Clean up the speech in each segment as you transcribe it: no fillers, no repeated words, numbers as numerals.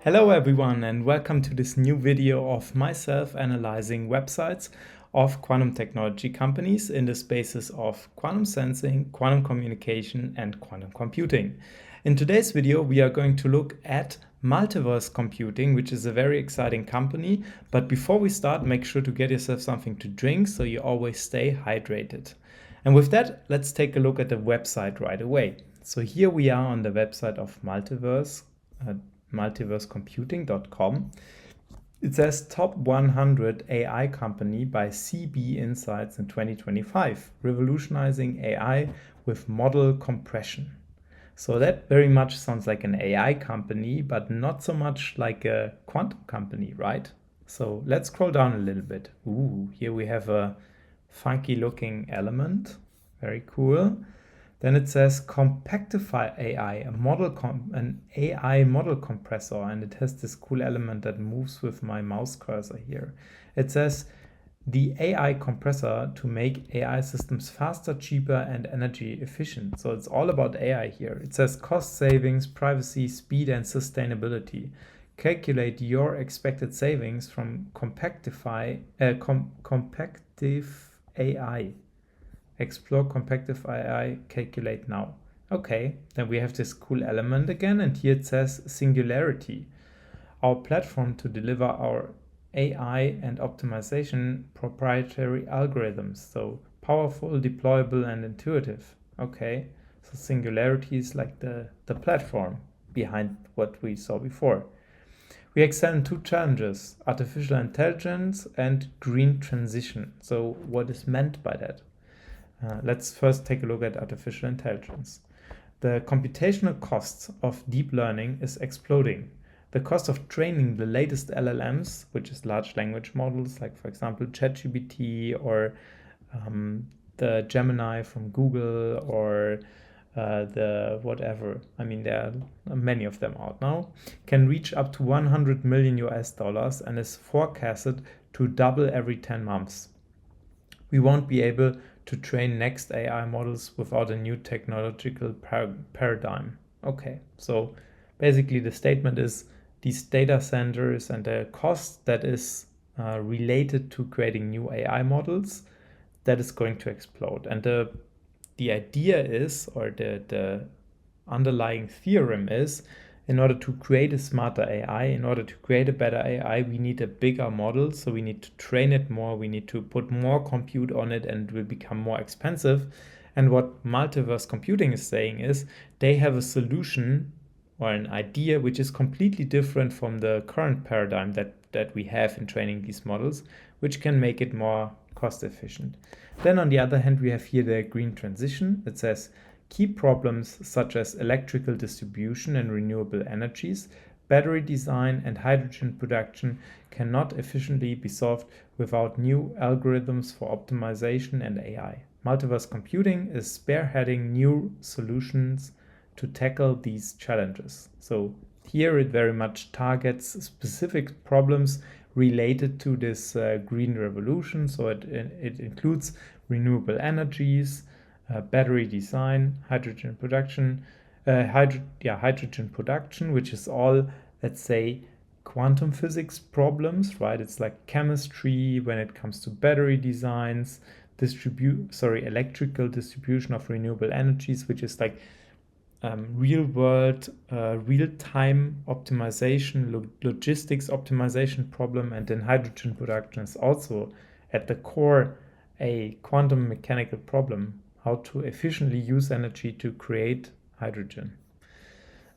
Hello everyone and welcome to this new video of myself analyzing websites of quantum technology companies in the spaces of quantum sensing, quantum communication and quantum computing. In today's video we are going to look at Multiverse Computing, which is a very exciting company, but before we start, make sure to get yourself something to drink so you always stay hydrated. And with that, let's take a look at the website right away. So here we are on the website of Multiverse, multiversecomputing.com. It says top 100 AI company by CB Insights in 2025, revolutionizing AI with model compression. So that very much sounds like an AI company, but not so much like a quantum company, right? So let's scroll down a little bit. Ooh, here we have a funky looking element. Very cool. Then it says Compactify AI, an AI model compressor, and it has this cool element that moves with my mouse cursor here. It says the AI compressor to make AI systems faster, cheaper, and energy efficient. So it's all about AI here. It says cost savings, privacy, speed, and sustainability. Calculate your expected savings from Compactive AI. Explore Compactive AI, calculate now. Okay, then we have this cool element again, and here it says Singularity, our platform to deliver our AI and optimization proprietary algorithms. So powerful, deployable, and intuitive. Okay, so Singularity is like the platform behind what we saw before. We excel in two challenges, artificial intelligence and green transition. So what is meant by that? Let's first take a look at artificial intelligence. The computational cost of deep learning is exploding. The cost of training the latest LLMs, which is large language models, like for example ChatGPT or the Gemini from Google or the whatever, I mean there are many of them out now, can reach up to 100 million US dollars and is forecasted to double every 10 months. We won't be able to train next AI models without a new technological paradigm. Okay, so basically the statement is these data centers and the cost that is related to creating new AI models, that is going to explode. And the idea is, or the underlying theorem is, in order to create a smarter AI, in order to create a better AI, we need a bigger model. So we need to train it more. We need to put more compute on it and it will become more expensive. And what Multiverse Computing is saying is they have a solution or an idea which is completely different from the current paradigm that we have in training these models, which can make it more cost efficient. Then on the other hand, we have here the green transition. It says key problems such as electrical distribution and renewable energies, battery design, and hydrogen production cannot efficiently be solved without new algorithms for optimization and AI. Multiverse Computing is spearheading new solutions to tackle these challenges. So here it very much targets specific problems related to this green revolution. So it includes renewable energies, battery design, hydrogen production, which is all, let's say, quantum physics problems, right? It's like chemistry when it comes to battery designs, electrical distribution of renewable energies, which is like real-world, real-time optimization, logistics optimization problem, and then hydrogen production is also at the core a quantum mechanical problem, how to efficiently use energy to create hydrogen.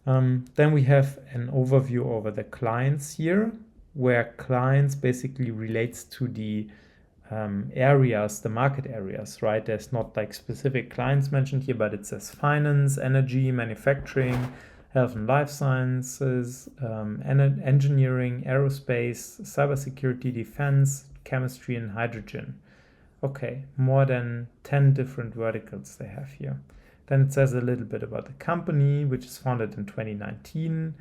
Then we have an overview over the clients here, where clients basically relates to the areas, the market areas, right? There's not like specific clients mentioned here, but it says finance, energy, manufacturing, health and life sciences, engineering, aerospace, cybersecurity, defense, chemistry, and hydrogen. Okay, more than 10 different verticals they have here. Then it says a little bit about the company, which is founded in 2019.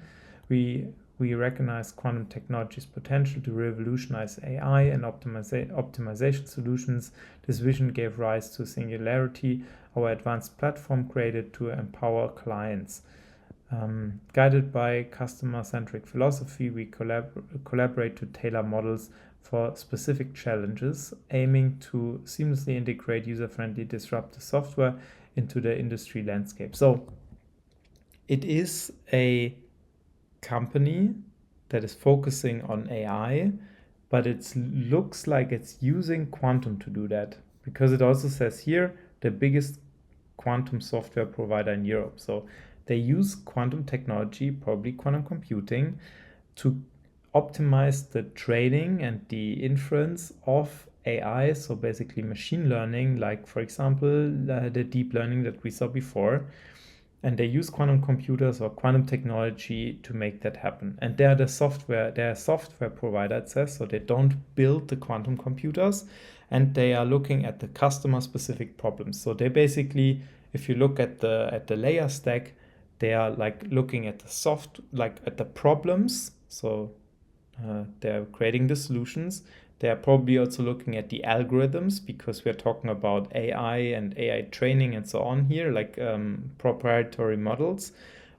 We recognize quantum technology's potential to revolutionize AI and optimization solutions. This vision gave rise to Singularity, our advanced platform created to empower clients. Guided by customer-centric philosophy, we collaborate to tailor models for specific challenges, aiming to seamlessly integrate user-friendly disruptive software into the industry landscape. So it is a company that is focusing on AI, but it looks like it's using quantum to do that, because it also says here the biggest quantum software provider in Europe. So they use quantum technology, probably quantum computing, to optimize the training and the inference of AI, so basically machine learning, like for example the deep learning that we saw before. And they use quantum computers or quantum technology to make that happen. And they're a software provider, it says, so they don't build the quantum computers, and they are looking at the customer specific problems. So they basically, if you look at the layer stack, they are like looking at at the problems. So they're creating the solutions. They are probably also looking at the algorithms, because we're talking about AI and AI training and so on here, like proprietary models.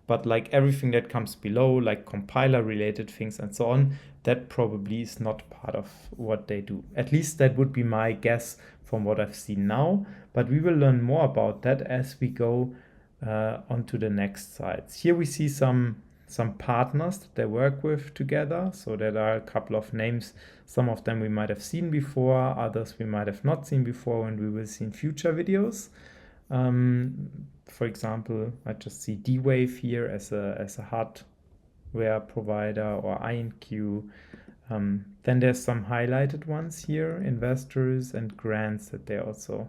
But like everything that comes below, like compiler related things and so on, that probably is not part of what they do. At least that would be my guess from what I've seen now. But we will learn more about that as we go onto the next slides. Here we see some partners that they work with together. So there are a couple of names. Some of them we might have seen before, others we might have not seen before, and we will see in future videos. For example, I just see D-Wave here as a hardware provider, or INQ. Then there's some highlighted ones here, investors and grants that they also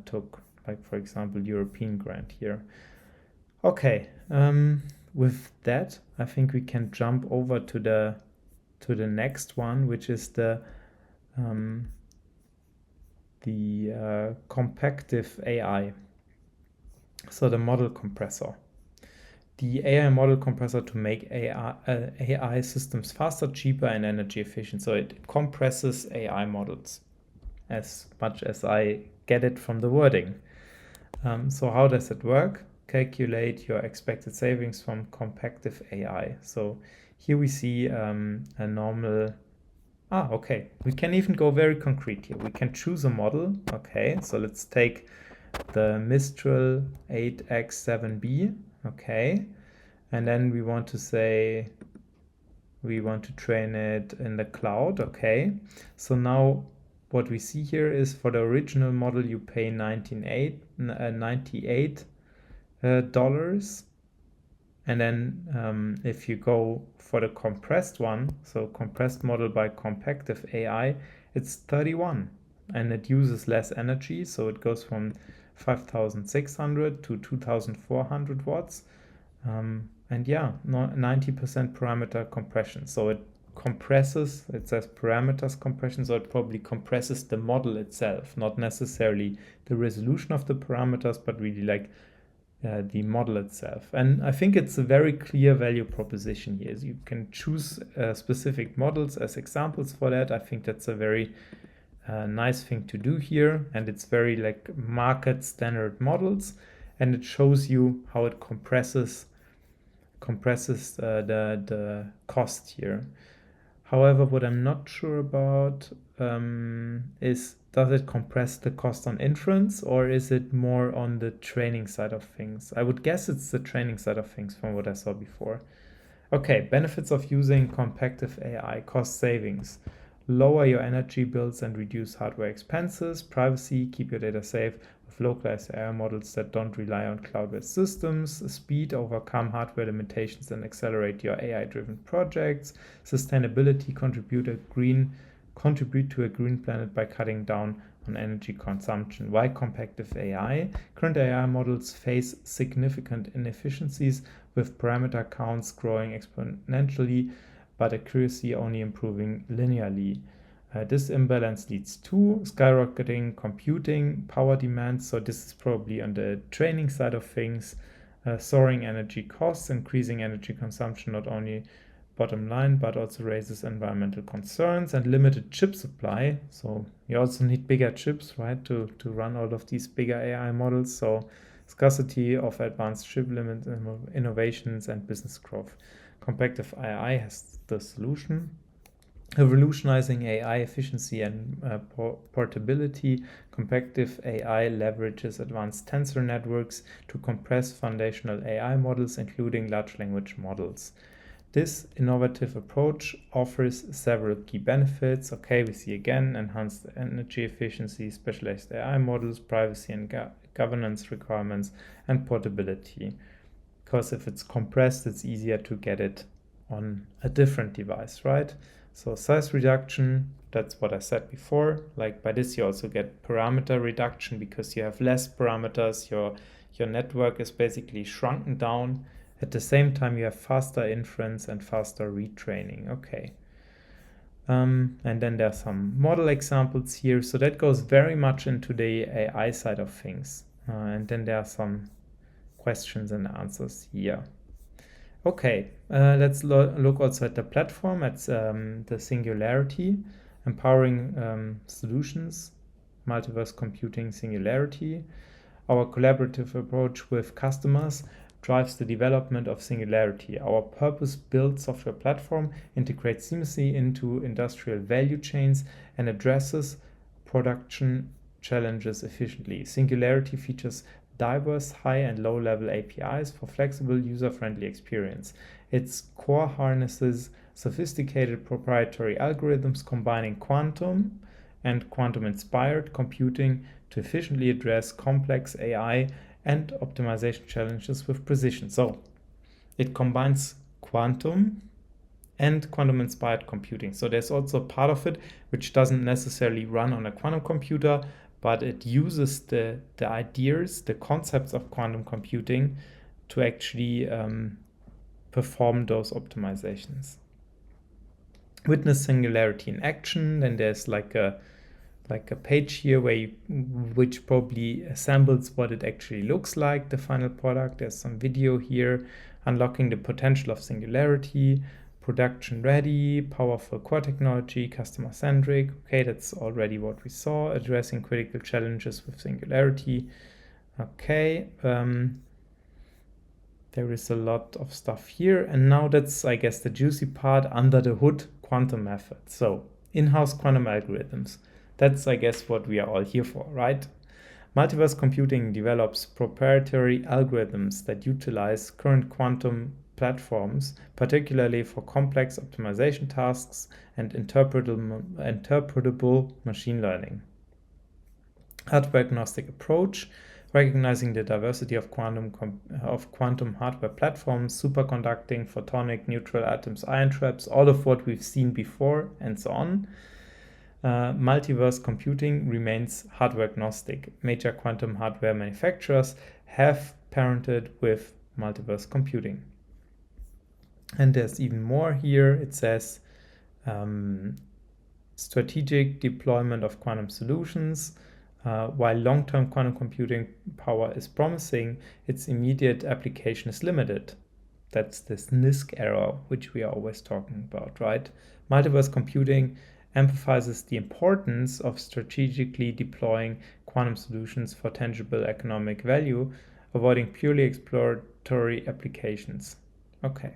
took, like for example European grant here. Okay, with that I think we can jump over to the next one, which is the compactive AI. So the model compressor. The AI model compressor to make AI systems faster, cheaper, and energy efficient. So it compresses AI models, as much as I get it from the wording. So how does it work? Calculate your expected savings from compactive AI. So here we see a normal. Okay. We can even go very concrete here. We can choose a model. Okay. So let's take the Mistral 8X7B. Okay. And then we want to say we want to train it in the cloud. Okay. So now what we see here is for the original model you pay $98. And then if you go for the compressed one, so compressed model by compactive AI, it's 31, and it uses less energy. So it goes from 5,600 to 2,400 watts. And yeah, 90% parameter compression. So it compresses, it says parameters compression, so it probably compresses the model itself, not necessarily the resolution of the parameters, but really like the model itself. And I think it's a very clear value proposition here. You can choose specific models as examples for that. I think that's a very nice thing to do here, and it's very like market standard models, and it shows you how it compresses the cost here. However, what I'm not sure about is, does it compress the cost on inference, or is it more on the training side of things? I would guess it's the training side of things from what I saw before. Okay, benefits of using compactive AI: cost savings, lower your energy bills and reduce hardware expenses, privacy, keep your data safe with localized AI models that don't rely on cloud-based systems, speed, overcome hardware limitations and accelerate your AI-driven projects, sustainability, contribute to a green planet by cutting down on energy consumption. Why compactive AI? Current AI models face significant inefficiencies, with parameter counts growing exponentially but accuracy only improving linearly. This imbalance leads to skyrocketing computing power demands, so this is probably on the training side of things, soaring energy costs, increasing energy consumption, not only bottom line, but also raises environmental concerns, and limited chip supply. So you also need bigger chips, right, to run all of these bigger AI models. So scarcity of advanced chip limit innovations, and business growth. Compactive AI has the solution. Revolutionizing AI efficiency and portability, compactive AI leverages advanced tensor networks to compress foundational AI models, including large language models. This innovative approach offers several key benefits. Okay, we see again enhanced energy efficiency, specialized AI models, privacy and governance requirements, and portability. Because if it's compressed, it's easier to get it on a different device, right? So size reduction, that's what I said before. Like by this, you also get parameter reduction because you have less parameters. Your network is basically shrunken down. At the same time, you have faster inference and faster retraining. Okay. And then there are some model examples here. So that goes very much into the AI side of things. And then there are some questions and answers here. Okay, let's look also at the platform, at the Singularity, empowering solutions, multiverse computing Singularity. Our collaborative approach with customers drives the development of Singularity. Our purpose-built software platform integrates seamlessly into industrial value chains and addresses production challenges efficiently. Singularity features diverse high and low-level APIs for flexible, user-friendly experience. Its core harnesses sophisticated proprietary algorithms combining quantum and quantum-inspired computing to efficiently address complex AI and optimization challenges with precision. So it combines quantum and quantum-inspired computing. So there's also a part of it which doesn't necessarily run on a quantum computer, but it uses the ideas, the concepts of quantum computing to actually perform those optimizations. Witness Singularity in action. Then there's like a page here which probably assembles what it actually looks like, the final product. There's some video here, unlocking the potential of Singularity, production ready, powerful core technology, customer centric. Okay, that's already what we saw. Addressing critical challenges with Singularity. Okay, there is a lot of stuff here, and now that's, I guess, the juicy part, under the hood quantum method. So in-house quantum algorithms. That's, I guess, what we are all here for, right? Multiverse computing develops proprietary algorithms that utilize current quantum platforms, particularly for complex optimization tasks and interpretable machine learning. Hardware-agnostic approach, recognizing the diversity of quantum hardware platforms, superconducting, photonic, neutral atoms, ion traps, all of what we've seen before, and so on. Multiverse computing remains hardware agnostic. Major quantum hardware manufacturers have parented with multiverse computing. And there's even more here. It says strategic deployment of quantum solutions. While long-term quantum computing power is promising, its immediate application is limited. That's this NISQ error, which we are always talking about, right? Multiverse computing emphasizes the importance of strategically deploying quantum solutions for tangible economic value, avoiding purely exploratory applications. Okay.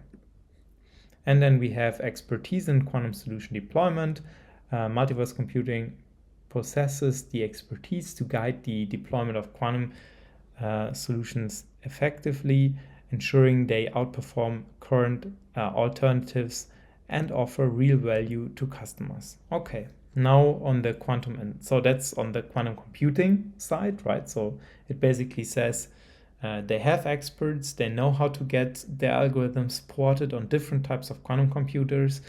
And then we have expertise in quantum solution deployment. Multiverse computing possesses the expertise to guide the deployment of quantum solutions effectively, ensuring they outperform current alternatives and offer real value to customers. Okay, now on the quantum end. So that's on the quantum computing side, right? So it basically says they have experts, they know how to get their algorithms ported on different types of quantum computers.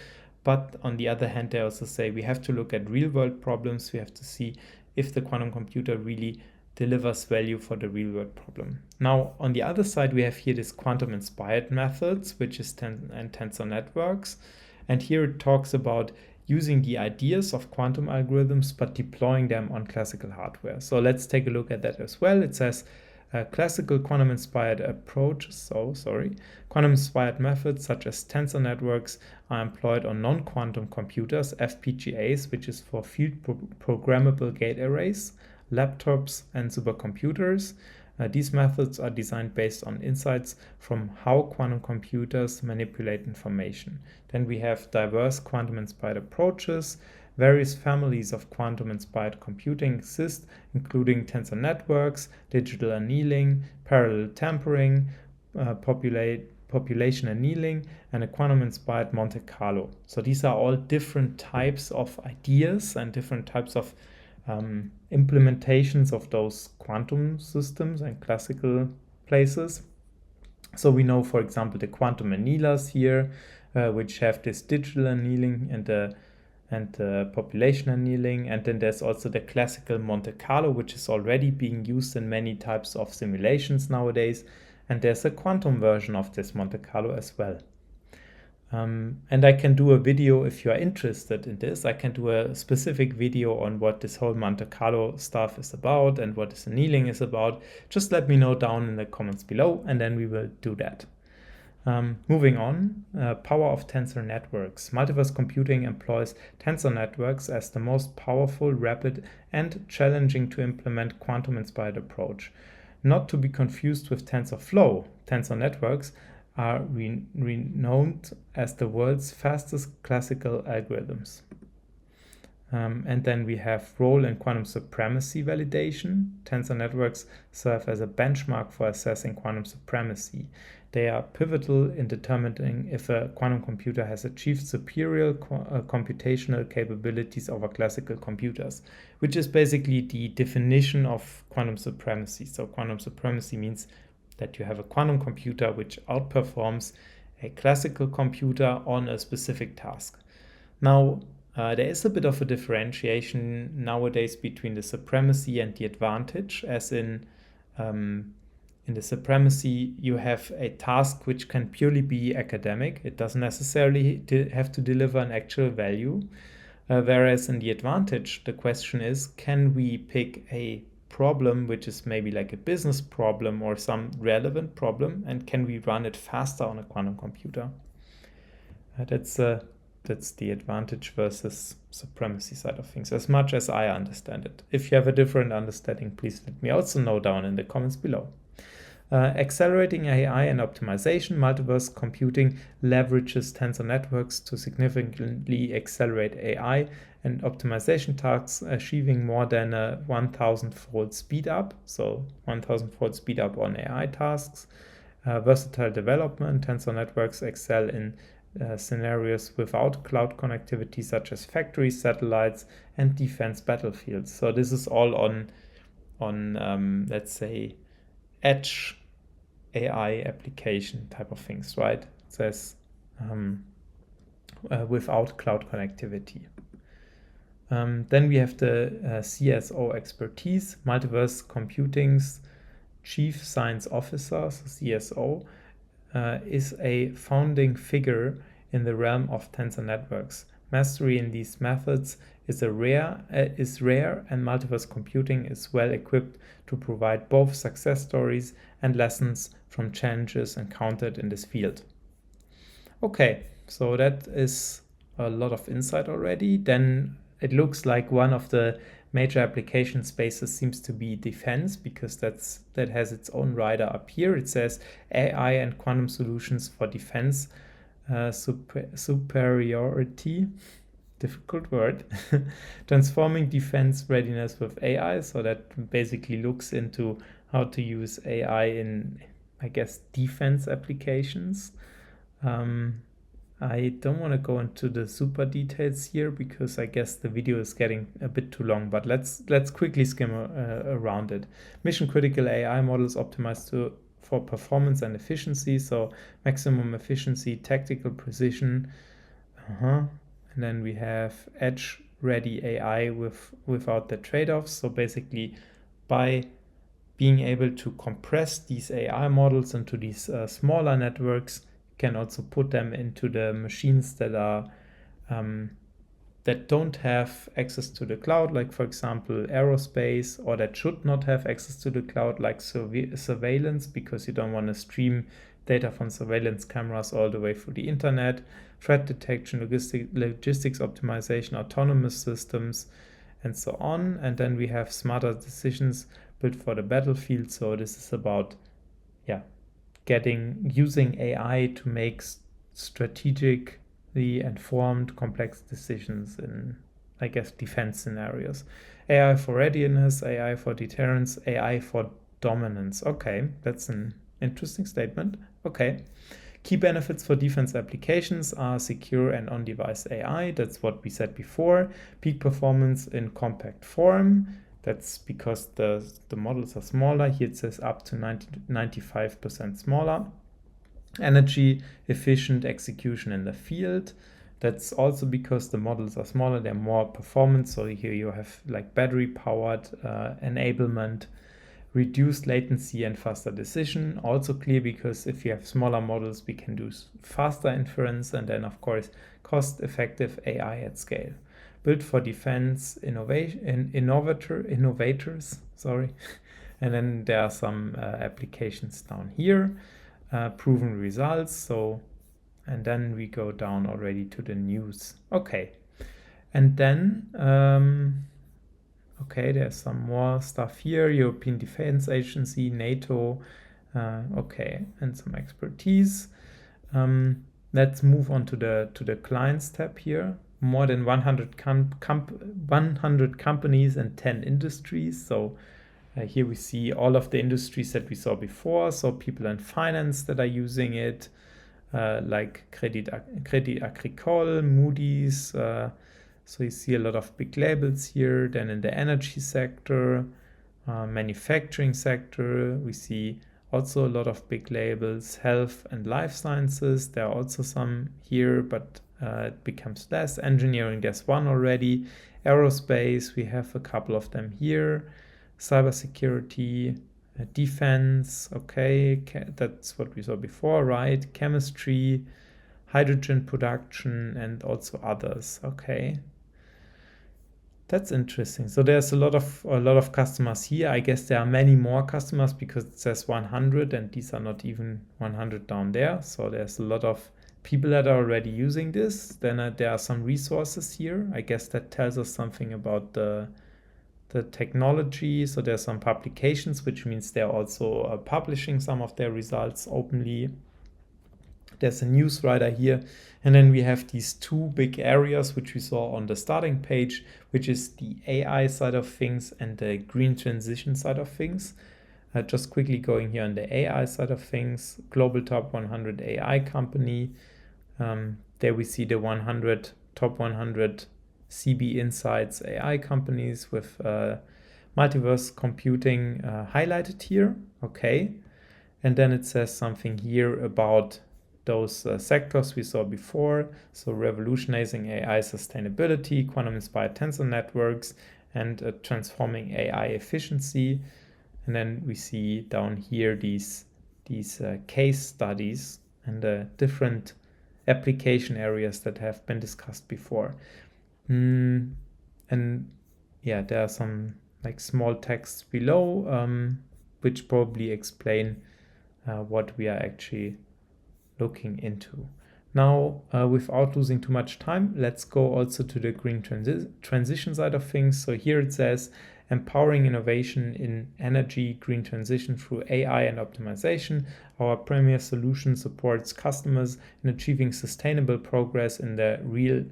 But on the other hand, they also say we have to look at real world problems. We have to see if the quantum computer really delivers value for the real world problem. Now, on the other side, we have here this quantum inspired methods, which is tensor networks. And here it talks about using the ideas of quantum algorithms, but deploying them on classical hardware. So let's take a look at that as well. It says classical quantum-inspired approaches, quantum-inspired methods such as tensor networks are employed on non-quantum computers, FPGAs, which is for field programmable gate arrays, laptops, and supercomputers. These methods are designed based on insights from how quantum computers manipulate information. Then we have diverse quantum-inspired approaches. Various families of quantum-inspired computing exist, including tensor networks, digital annealing, parallel tampering, population annealing, and a quantum-inspired Monte Carlo. So these are all different types of ideas and different types of implementations of those quantum systems and classical places. So we know, for example, the quantum annealers here, which have this digital annealing and the population annealing, and then there's also the classical Monte Carlo, which is already being used in many types of simulations nowadays, and there's a quantum version of this Monte Carlo as well. And I can do a video if you are interested in this. I can do a specific video on what this whole Monte Carlo stuff is about and what this annealing is about. Just let me know down in the comments below, and then we will do that. Moving on, power of tensor networks. Multiverse computing employs tensor networks as the most powerful, rapid, and challenging to implement quantum-inspired approach. Not to be confused with TensorFlow. Tensor networks are renowned as the world's fastest classical algorithms. And then we have role in quantum supremacy validation. Tensor networks serve as a benchmark for assessing quantum supremacy. They are pivotal in determining if a quantum computer has achieved superior computational capabilities over classical computers, which is basically the definition of quantum supremacy. So quantum supremacy means that you have a quantum computer which outperforms a classical computer on a specific task. Now, there is a bit of a differentiation nowadays between the supremacy and the advantage, as in the supremacy, you have a task which can purely be academic. It doesn't necessarily have to deliver an actual value. Whereas in the advantage, the question is, can we pick a problem which is maybe like a business problem or some relevant problem, and can we run it faster on a quantum computer? That's the advantage versus supremacy side of things, as much as I understand it. If you have a different understanding, please let me also know down in the comments below. Accelerating AI and optimization. Multiverse computing leverages tensor networks to significantly accelerate AI and optimization tasks, achieving more than a 1,000-fold speed up. So 1,000-fold speed up on AI tasks. Versatile development. Tensor networks excel in scenarios without cloud connectivity, such as factories, satellites, and defense battlefields. So this is all on let's say, edge AI application type of things, right? It says without cloud connectivity. Then we have the CSO expertise. Multiverse Computing's Chief Science Officer, so CSO, is a founding figure in the realm of tensor networks. Mastery in these methods is rare, and multiverse computing is well equipped to provide both success stories and lessons from challenges encountered in this field. Okay, so that is a lot of insight already. Then it looks like one of the major application spaces seems to be defense, because that has its own rider up here. It says AI and quantum solutions for defense superiority. Difficult word. Transforming defense readiness with AI. So that basically looks into how to use AI in, I guess, defense applications. I don't want to go into the super details here because I guess the video is getting a bit too long, but let's quickly skim around it. Mission critical AI models optimized for performance and efficiency, so maximum efficiency, tactical precision. And then we have edge ready AI without the trade-offs. So basically, by being able to compress these AI models into these smaller networks, can also put them into the machines that are that don't have access to the cloud, like for example aerospace, or that should not have access to the cloud, like surveillance, because you don't want to stream data from surveillance cameras all the way through the internet, threat detection, logistics optimization, autonomous systems, and so on. And then we have smarter decisions built for the battlefield. So this is about, using AI to make strategically informed, complex decisions in, I guess, defense scenarios. AI for readiness, AI for deterrence, AI for dominance. Okay, that's an interesting statement. Okay. Key benefits for defense applications are secure and on-device AI. That's what we said before. Peak performance in compact form. That's because the models are smaller. Here it says up to 95% smaller. Energy efficient execution in the field. That's also because the models are smaller, they're more performance. So here you have like battery powered enablement, reduced latency and faster decision. Also clear because if you have smaller models, we can do faster inference, and then of course cost-effective AI at scale. Built for defense innovators. Sorry, and then there are some applications down here, proven results. So, and then we go down already to the news. Okay, and then okay, there's some more stuff here. European Defense Agency, NATO. Okay, and some expertise. Let's move on to the clients tab here. More than 100 companies and 10 industries. So here we see all of the industries that we saw before. So people in finance that are using it, like Crédit Agricole, Moody's. So you see a lot of big labels here. Then in the energy sector, manufacturing sector, we see also a lot of big labels. Health and life sciences, there are also some here, but it becomes less. Engineering, there's one already. Aerospace, we have a couple of them here. Cybersecurity, defense, okay, that's what we saw before, right? Chemistry, hydrogen production, and also others. Okay, that's interesting. So there's a lot of customers here. I guess there are many more customers because it says 100, and these are not even 100 down there. So there's a lot of people that are already using this. Then there are some resources here. I guess that tells us something about the technology. So there's some publications, which means they're also publishing some of their results openly. There's a news writer here. And then we have these two big areas, which we saw on the starting page, which is the AI side of things and the green transition side of things. Just quickly going here on the AI side of things, global top 100 AI company. There we see the top 100 CB Insights AI companies with Multiverse computing highlighted here. Okay. And then it says something here about those sectors we saw before. So revolutionizing AI sustainability, quantum-inspired tensor networks, and transforming AI efficiency. And then we see down here these case studies and the different application areas that have been discussed before. And yeah, there are some like small texts below, which probably explain what we are actually looking into. Now, without losing too much time, let's go also to the green transition side of things. So here it says, empowering innovation in energy green transition through AI and optimization. Our premier solution supports customers in achieving sustainable progress in the real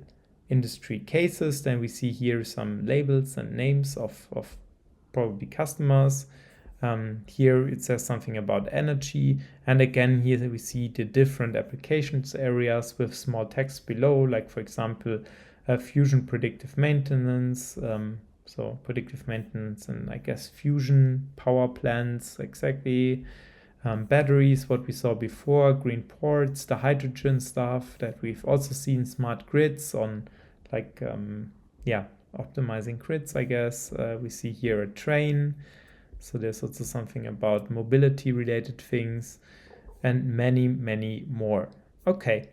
industry cases. Then we see here some labels and names of probably customers. Here it says something about energy, and again here we see the different applications areas with small text below, like for example fusion predictive maintenance, so predictive maintenance and I guess fusion power plants, exactly. Batteries, what we saw before, green ports, the hydrogen stuff that we've also seen, smart grids on like optimizing grids, I guess. We see here a train. So there's also something about mobility related things and many, many more. Okay.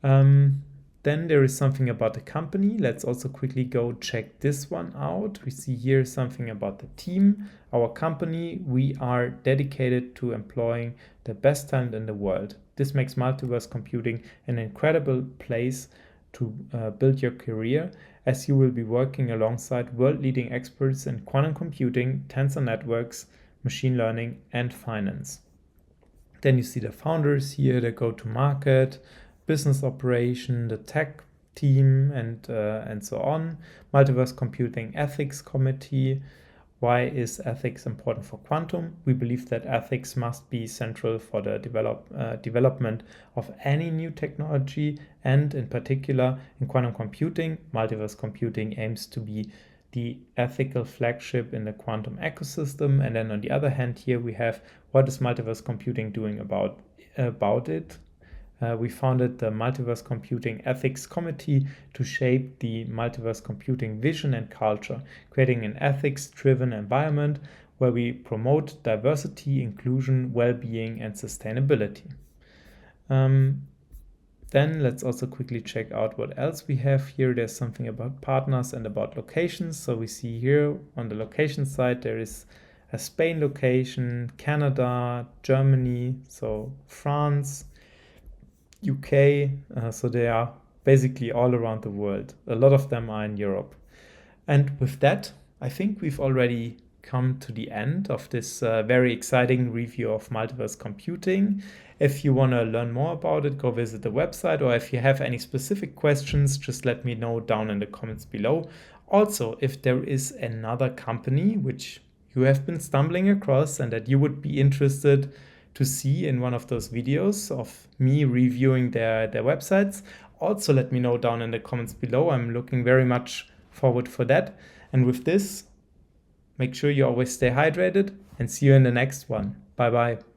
Then there is something about the company. Let's also quickly go check this one out. We see here something about the team. Our company, we are dedicated to employing the best talent in the world. This makes multiverse computing an incredible place to build your career. as you will be working alongside world-leading experts in quantum computing, tensor networks, machine learning, and finance. Then you see the founders here, the go-to-market, business operation, the tech team, and so on. Multiverse Computing Ethics Committee. Why is ethics important for quantum? We believe that ethics must be central for the development of any new technology, and in particular in quantum computing. Multiverse computing aims to be the ethical flagship in the quantum ecosystem. And then on the other hand, here we have, what is multiverse computing doing about it? We founded the Multiverse Computing Ethics Committee to shape the multiverse computing vision and culture, creating an ethics-driven environment where we promote diversity, inclusion, well-being, and sustainability. Then let's also quickly check out what else we have here. There's something about partners and about locations. So we see here on the location side, there is a Spain location, Canada, Germany, so France, UK, so they are basically all around the world. A lot of them are in Europe. And with that, I think we've already come to the end of this very exciting review of multiverse computing. If you want to learn more about it, go visit the website, or if you have any specific questions, just let me know down in the comments below. Also, if there is another company which you have been stumbling across and that you would be interested to see in one of those videos of me reviewing their websites, also let me know down in the comments below. I'm looking very much forward for that. And with this, make sure you always stay hydrated, and see you in the next one. Bye bye.